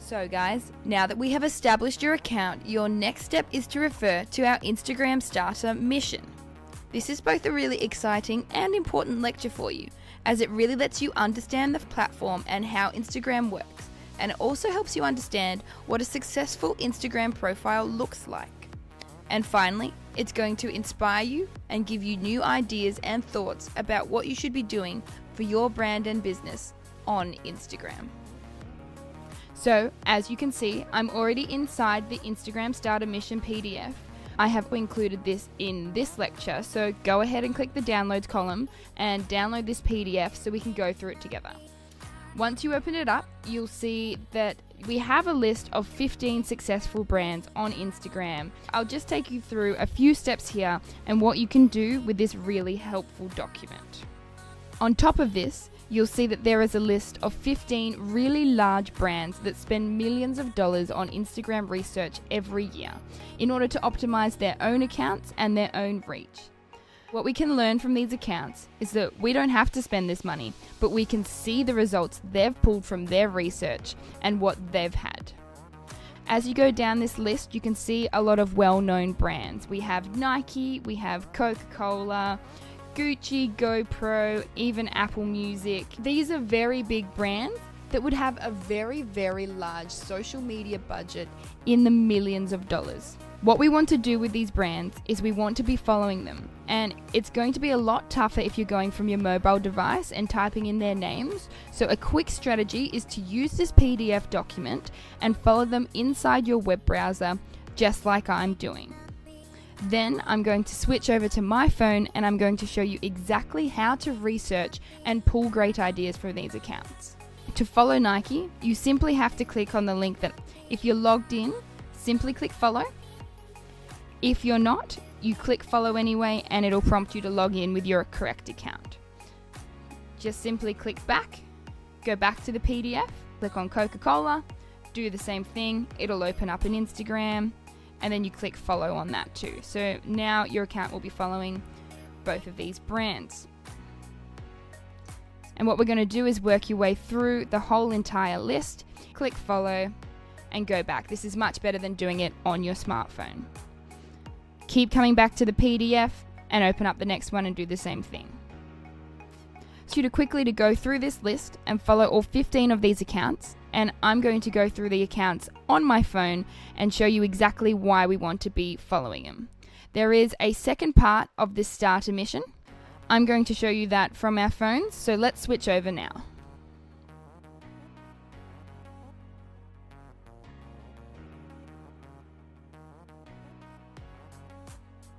So guys, now that we have established your account, your next step is to refer to our Instagram Starter mission. This is both a really exciting and important lecture for you, as it really lets you understand the platform and how Instagram works, and it also helps you understand what a successful Instagram profile looks like. And finally, it's going to inspire you and give you new ideas and thoughts about what you should be doing for your brand and business on Instagram. So, as you can see, I'm already inside the Instagram Starter Mission PDF. I have included this in this lecture, so go ahead and click the downloads column and download this PDF so we can go through it together. Once you open it up, you'll see that we have a list of 15 successful brands on Instagram. I'll just take you through a few steps here and what you can do with this really helpful document. On top of this, you'll see that there is a list of 15 really large brands that spend millions of dollars on Instagram research every year in order to optimize their own accounts and their own reach. What we can learn from these accounts is that we don't have to spend this money, but we can see the results they've pulled from their research and what they've had. As you go down this list, you can see a lot of well-known brands. We have Nike, we have Coca-Cola, Gucci, GoPro, even Apple Music. These are very big brands that would have a very, very large social media budget in the millions of dollars. What we want to do with these brands is we want to be following them, and it's going to be a lot tougher if you're going from your mobile device and typing in their names. So a quick strategy is to use this PDF document and follow them inside your web browser, just like I'm doing. Then I'm going to switch over to my phone and I'm going to show you exactly how to research and pull great ideas from these accounts. To follow Nike, you simply have to click on the link that, if you're logged in, simply click follow. If you're not, you click follow anyway and it'll prompt you to log in with your correct account. Just simply click back, go back to the PDF, click on Coca-Cola, do the same thing, it'll open up an Instagram, and then you click follow on that too. So now your account will be following both of these brands. And what we're going to do is work your way through the whole entire list, click follow, and go back. This is much better than doing it on your smartphone. Keep coming back to the PDF and open up the next one and do the same thing. So to quickly to go through this list and follow all 15 of these accounts, and I'm going to go through the accounts on my phone and show you exactly why we want to be following them. There is a second part of this starter mission. I'm going to show you that from our phones, so let's switch over now.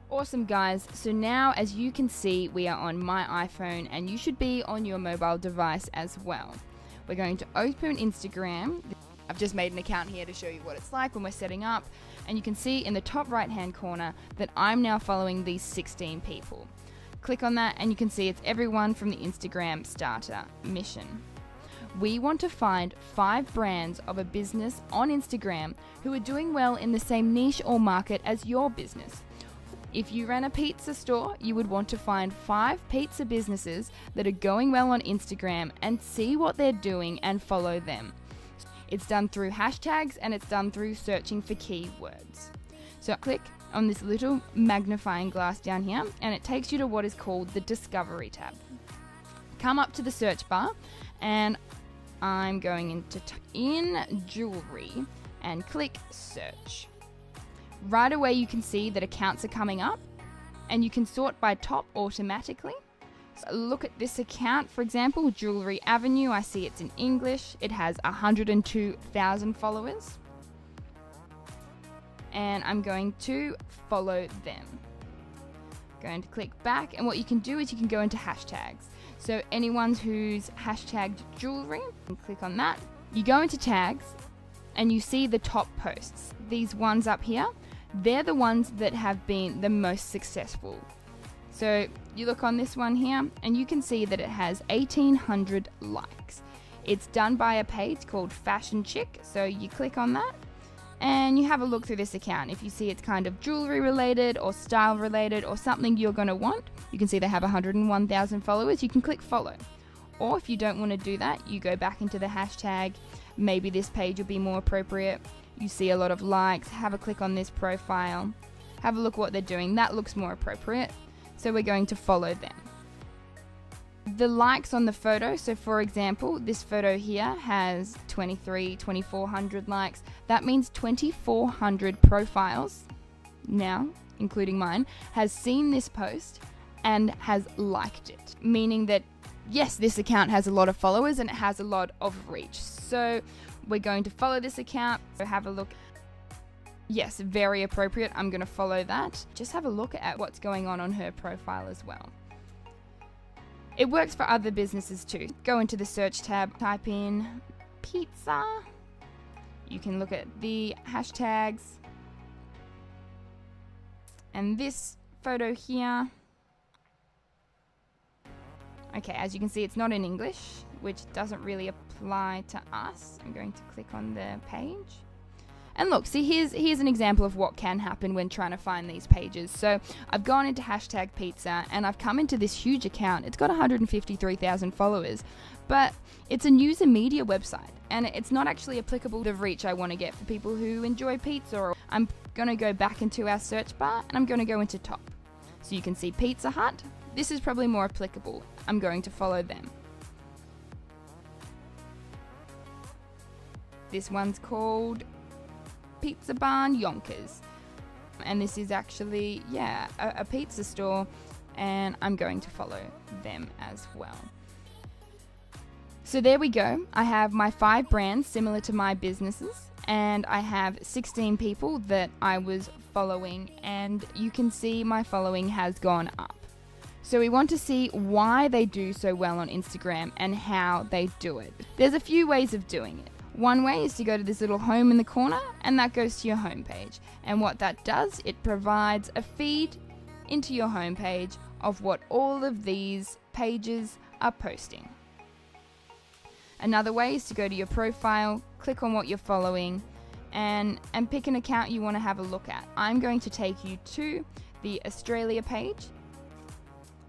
Awesome guys, so now as you can see we are on my iPhone and you should be on your mobile device as well. We're going to open Instagram. I've just made an account here to show you what it's like when we're setting up, and you can see in the top right hand corner that I'm now following these 16 people. Click on that and you can see it's everyone from the Instagram Starter Mission. We want to find 5 brands of a business on Instagram who are doing well in the same niche or market as your business. If you ran a pizza store, you would want to find 5 pizza businesses that are going well on Instagram and see what they're doing and follow them. It's done through hashtags and it's done through searching for keywords. So click on this little magnifying glass down here and it takes you to what is called the Discovery tab. Come up to the search bar and I'm going in jewelry and click search. Right away you can see that accounts are coming up and you can sort by top automatically. So look at this account, for example, Jewelry Avenue. I see it's in English. It has 102,000 followers. And I'm going to follow them. Going to click back, and what you can do is you can go into hashtags. So anyone who's hashtagged jewelry, click on that. You go into tags and you see the top posts. These ones up here, they're the ones that have been the most successful. So you look on this one here and you can see that it has 1,800 likes. It's done by a page called Fashion Chick. So you click on that and you have a look through this account. If you see it's kind of jewelry related or style related or something you're going to want, you can see they have 101,000 followers. You can click follow. Or if you don't want to do that, you go back into the hashtag maybe this page will be more appropriate. You see a lot of likes, have a click on this profile, have a look what they're doing. That looks more appropriate. So we're going to follow them. The likes on the photo, so for example, this photo here has 2,400 likes. That means 2,400 profiles now, including mine, has seen this post and has liked it, meaning that yes, this account has a lot of followers and it has a lot of reach. So we're going to follow this account, have a look. Yes, very appropriate. I'm going to follow that. Just have a look at what's going on her profile as well. It works for other businesses too. Go into the search tab, type in pizza. You can look at the hashtags. And this photo here. Okay, as you can see, it's not in English, which doesn't really apply to us. I'm going to click on the page. And look, see, here's an example of what can happen when trying to find these pages. So I've gone into hashtag pizza and I've come into this huge account. It's got 153,000 followers, but it's a news and media website and it's not actually applicable to the reach I want to get for people who enjoy pizza. I'm going to go back into our search bar and I'm going to go into top. So you can see Pizza Hut. This is probably more applicable. I'm going to follow them. This one's called Pizza Barn Yonkers, and this is actually a pizza store, and I'm going to follow them as well. So there we go. I have my 5 brands similar to my businesses, and I have 16 people that I was following, and you can see my following has gone up. So we want to see why they do so well on Instagram and how they do it. There's a few ways of doing it. One way is to go to this little home in the corner, and that goes to your homepage. And what that does, it provides a feed into your homepage of what all of these pages are posting. Another way is to go to your profile, click on what you're following, and pick an account you want to have a look at. I'm going to take you to the Australia page.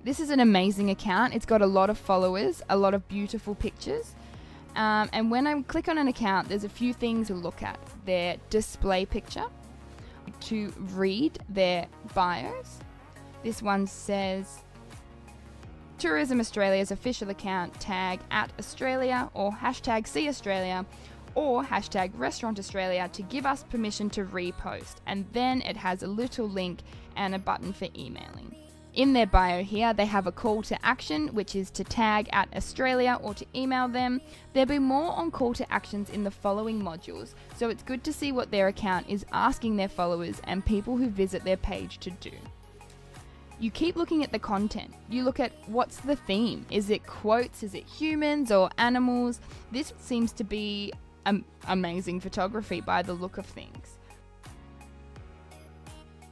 This is an amazing account. It's got a lot of followers, a lot of beautiful pictures. And when I click on an account, there's a few things to look at. Their display picture, to read their bios. This one says, Tourism Australia's official account, tag @Australia or hashtag See Australia or hashtag Restaurant Australia to give us permission to repost. And then it has a little link and a button for emailing. In their bio here, they have a call to action, which is to tag @Australia or to email them. There'll be more on call to actions in the following modules, so it's good to see what their account is asking their followers and people who visit their page to do. You keep looking at the content. You look at what's the theme. Is it quotes? Is it humans or animals? This seems to be amazing photography by the look of things.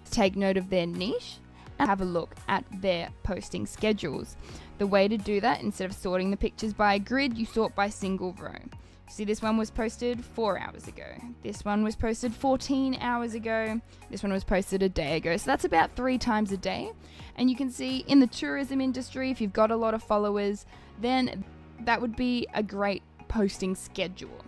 Take note of their niche and have a look at their posting schedules. The way to do that, instead of sorting the pictures by a grid, you sort by single row. See, this one was posted 4 hours ago. This one was posted 14 hours ago. This one was posted a day ago. So that's about 3 times a day. And you can see in the tourism industry, if you've got a lot of followers, then that would be a great posting schedule.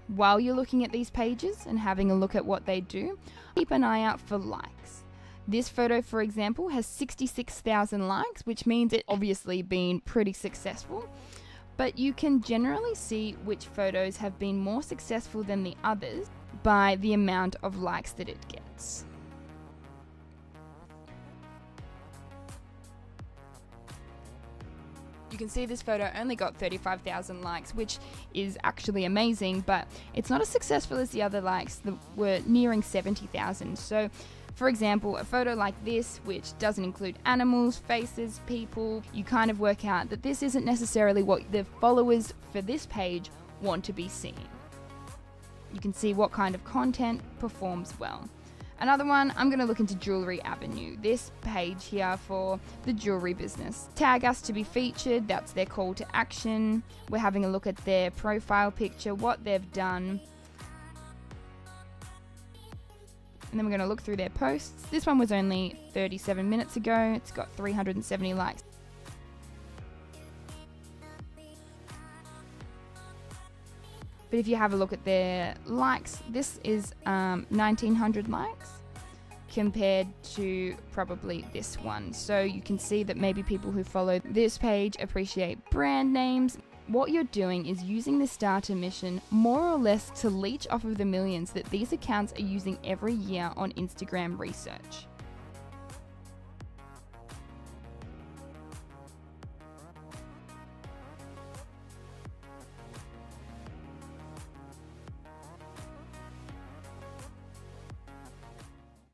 While you're looking at these pages and having a look at what they do, keep an eye out for likes. This photo, for example, has 66,000 likes, which means it's obviously been pretty successful. But you can generally see which photos have been more successful than the others by the amount of likes that it gets. You can see this photo only got 35,000 likes, which is actually amazing, but it's not as successful as the other likes that were nearing 70,000. So, for example, a photo like this, which doesn't include animals, faces, people, you kind of work out that this isn't necessarily what the followers for this page want to be seeing. You can see what kind of content performs well. Another one, I'm going to look into Jewellery Avenue. This page here for the jewellery business. Tag us to be featured, that's their call to action. We're having a look at their profile picture, what they've done. And then we're going to look through their posts. This one was only 37 minutes ago. It's got 370 likes. But if you have a look at their likes, this is 1900 likes compared to probably this one. So you can see that maybe people who follow this page appreciate brand names. What you're doing is using the starter mission more or less to leech off of the millions that these accounts are using every year on Instagram research.